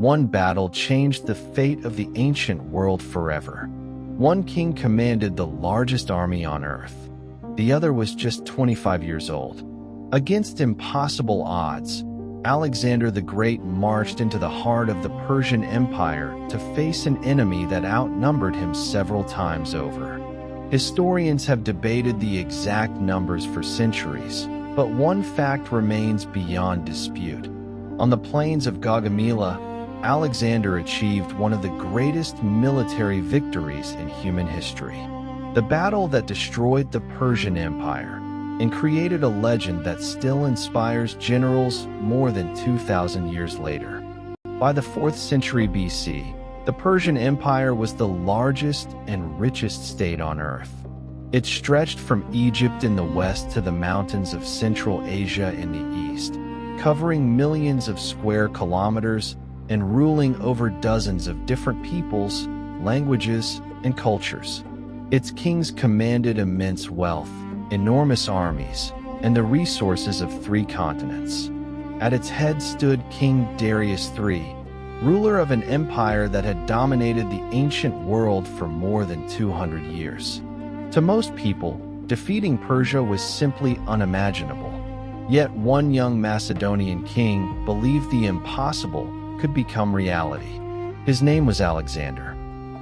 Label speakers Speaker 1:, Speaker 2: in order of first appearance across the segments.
Speaker 1: One battle changed the fate of the ancient world forever. One king commanded the largest army on earth. The other was just 25 years old. Against impossible odds, Alexander the Great marched into the heart of the Persian Empire to face an enemy that outnumbered him several times over. Historians have debated the exact numbers for centuries, but one fact remains beyond dispute. On the plains of Gaugamela, Alexander achieved one of the greatest military victories in human history. The battle that destroyed the Persian Empire and created a legend that still inspires generals more than 2,000 years later. By the 4th century BC, the Persian Empire was the largest and richest state on earth. It stretched from Egypt in the west to the mountains of Central Asia in the east, covering millions of square kilometers and ruling over dozens of different peoples, languages, and cultures. Its kings commanded immense wealth, enormous armies, and the resources of 3 continents. At its head stood King Darius III, ruler of an empire that had dominated the ancient world for more than 200 years. To most people, defeating Persia was simply unimaginable. Yet one young Macedonian king believed the impossible could become reality. His name was Alexander.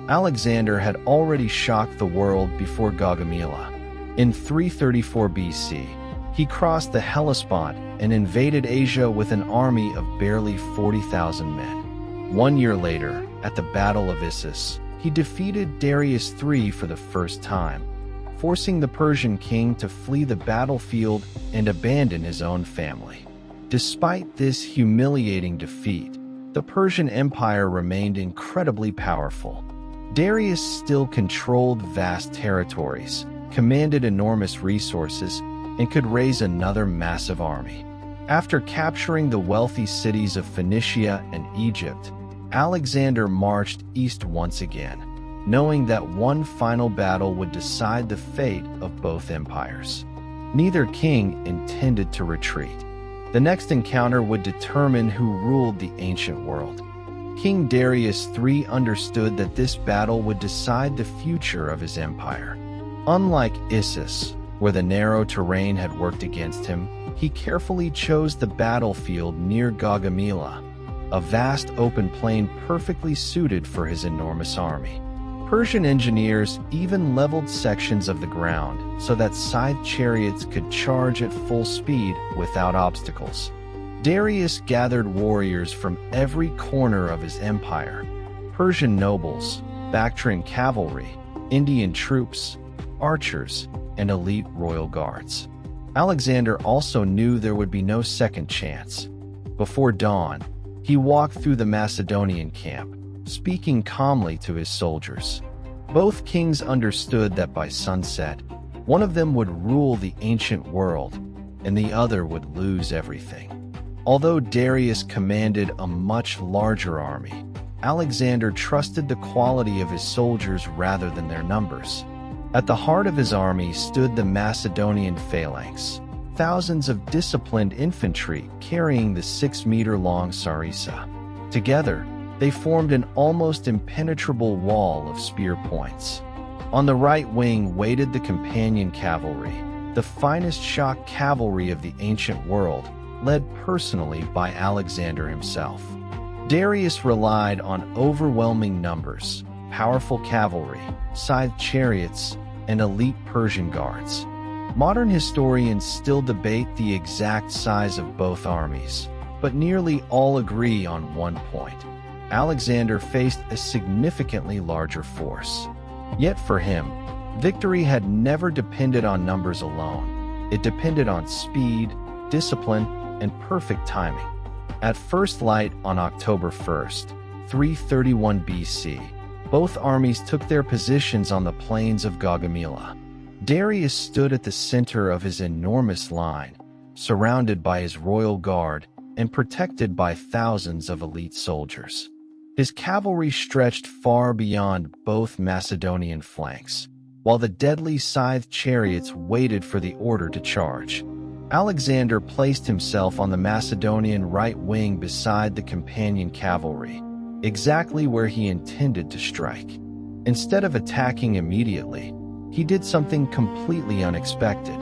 Speaker 1: Alexander had already shocked the world before Gaugamela. In 334 BC, he crossed the Hellespont and invaded Asia with an army of barely 40,000 men. 1 year later, at the Battle of Issus, he defeated Darius III for the first time, forcing the Persian king to flee the battlefield and abandon his own family. Despite this humiliating defeat, the Persian Empire remained incredibly powerful. Darius still controlled vast territories, commanded enormous resources, and could raise another massive army. After capturing the wealthy cities of Phoenicia and Egypt, Alexander marched east once again, knowing that one final battle would decide the fate of both empires. Neither king intended to retreat. The next encounter would determine who ruled the ancient world. King Darius III understood that this battle would decide the future of his empire. Unlike Issus, where the narrow terrain had worked against him, he carefully chose the battlefield near Gaugamela, a vast open plain perfectly suited for his enormous army. Persian engineers even leveled sections of the ground so that scythe chariots could charge at full speed without obstacles. Darius gathered warriors from every corner of his empire: Persian nobles, Bactrian cavalry, Indian troops, archers, and elite royal guards. Alexander also knew there would be no second chance. Before dawn, he walked through the Macedonian camp, speaking calmly to his soldiers. Both kings understood that by sunset, one of them would rule the ancient world, and the other would lose everything. Although Darius commanded a much larger army, Alexander trusted the quality of his soldiers rather than their numbers. At the heart of his army stood the Macedonian phalanx, thousands of disciplined infantry carrying the 6-meter-long sarissa. Together, they formed an almost impenetrable wall of spear points. On the right wing waited the companion cavalry, the finest shock cavalry of the ancient world, led personally by Alexander himself. Darius relied on overwhelming numbers, powerful cavalry, scythe chariots, and elite Persian guards. Modern historians still debate the exact size of both armies, but nearly all agree on one point: Alexander faced a significantly larger force. Yet for him, victory had never depended on numbers alone. It depended on speed, discipline, and perfect timing. At first light on October 1st, 331 BC, both armies took their positions on the plains of Gaugamela. Darius stood at the center of his enormous line, surrounded by his royal guard and protected by thousands of elite soldiers. His cavalry stretched far beyond both Macedonian flanks, while the deadly scythe chariots waited for the order to charge. Alexander placed himself on the Macedonian right wing beside the companion cavalry, exactly where he intended to strike. Instead of attacking immediately, he did something completely unexpected.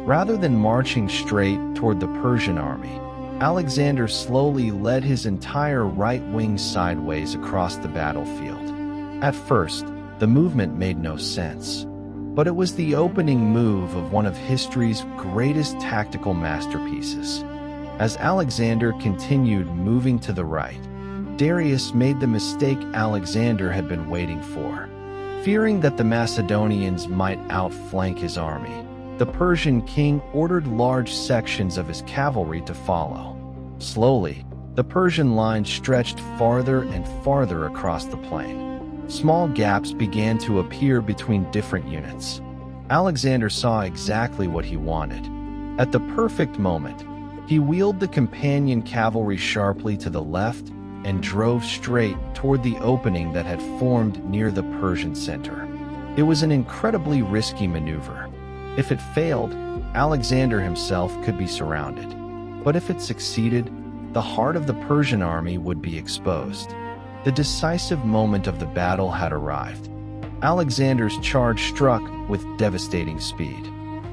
Speaker 1: Rather than marching straight toward the Persian army, Alexander slowly led his entire right wing sideways across the battlefield. At first, the movement made no sense, but it was the opening move of one of history's greatest tactical masterpieces. As Alexander continued moving to the right, Darius made the mistake Alexander had been waiting for. Fearing that the Macedonians might outflank his army, the Persian king ordered large sections of his cavalry to follow. Slowly, the Persian line stretched farther and farther across the plain. Small gaps began to appear between different units. Alexander saw exactly what he wanted. At the perfect moment, he wheeled the companion cavalry sharply to the left and drove straight toward the opening that had formed near the Persian center. It was an incredibly risky maneuver. If it failed, Alexander himself could be surrounded. But if it succeeded, the heart of the Persian army would be exposed. The decisive moment of the battle had arrived. Alexander's charge struck with devastating speed.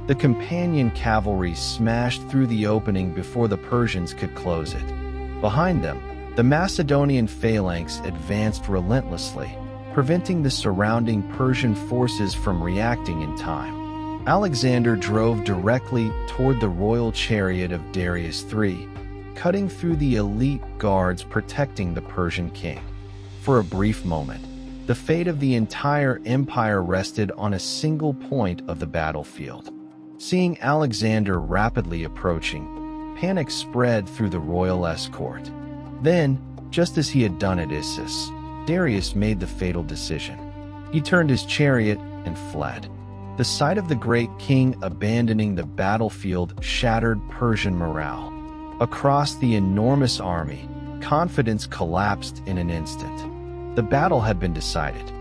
Speaker 1: The companion cavalry smashed through the opening before the Persians could close it. Behind them, the Macedonian phalanx advanced relentlessly, preventing the surrounding Persian forces from reacting in time. Alexander drove directly toward the royal chariot of Darius III, cutting through the elite guards protecting the Persian king. For a brief moment, the fate of the entire empire rested on a single point of the battlefield. Seeing Alexander rapidly approaching, panic spread through the royal escort. Then, just as he had done at Issus, Darius made the fatal decision. He turned his chariot and fled. The sight of the great king abandoning the battlefield shattered Persian morale. Across the enormous army, confidence collapsed in an instant. The battle had been decided.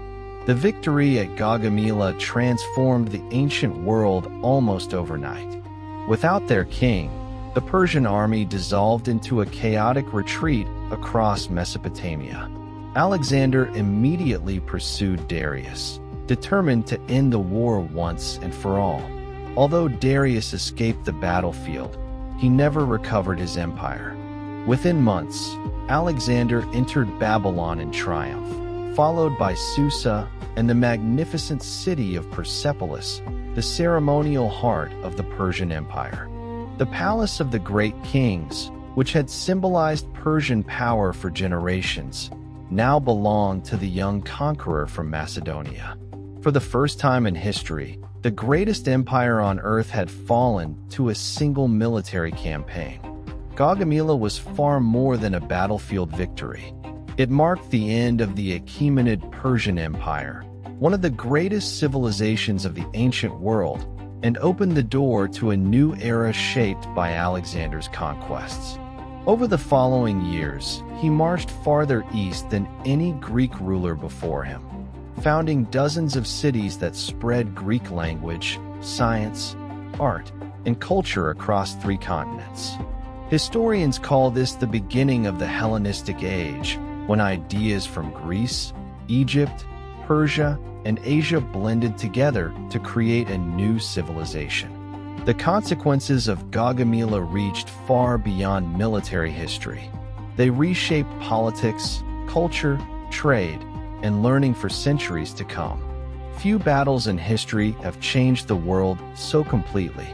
Speaker 1: The victory at Gaugamela transformed the ancient world almost overnight. Without their king, the Persian army dissolved into a chaotic retreat across Mesopotamia. Alexander immediately pursued Darius, determined to end the war once and for all. Although Darius escaped the battlefield, he never recovered his empire. Within months, Alexander entered Babylon in triumph, followed by Susa and the magnificent city of Persepolis, the ceremonial heart of the Persian Empire. The palace of the great kings, which had symbolized Persian power for generations, now belonged to the young conqueror from Macedonia. For the first time in history, the greatest empire on earth had fallen to a single military campaign. Gaugamela was far more than a battlefield victory. It marked the end of the Achaemenid Persian Empire, one of the greatest civilizations of the ancient world, and opened the door to a new era shaped by Alexander's conquests. Over the following years, he marched farther east than any Greek ruler before him, founding dozens of cities that spread Greek language, science, art, and culture across 3 continents. Historians call this the beginning of the Hellenistic Age, when ideas from Greece, Egypt, Persia, and Asia blended together to create a new civilization. The consequences of Gaugamela reached far beyond military history. They reshaped politics, culture, trade, and learning for centuries to come. Few battles in history have changed the world so completely.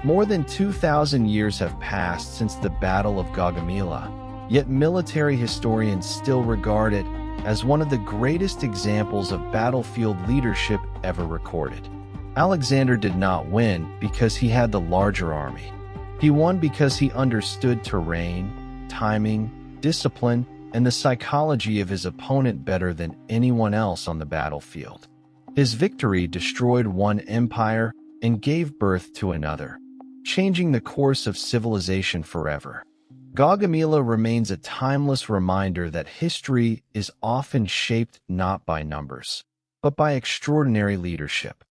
Speaker 1: More than 2,000 years have passed since the Battle of Gaugamela, yet military historians still regard it as one of the greatest examples of battlefield leadership ever recorded. Alexander did not win because he had the larger army. He won because he understood terrain, timing, discipline, and the psychology of his opponent better than anyone else on the battlefield. His victory destroyed one empire and gave birth to another, changing the course of civilization forever. Gaugamela remains a timeless reminder that history is often shaped not by numbers, but by extraordinary leadership.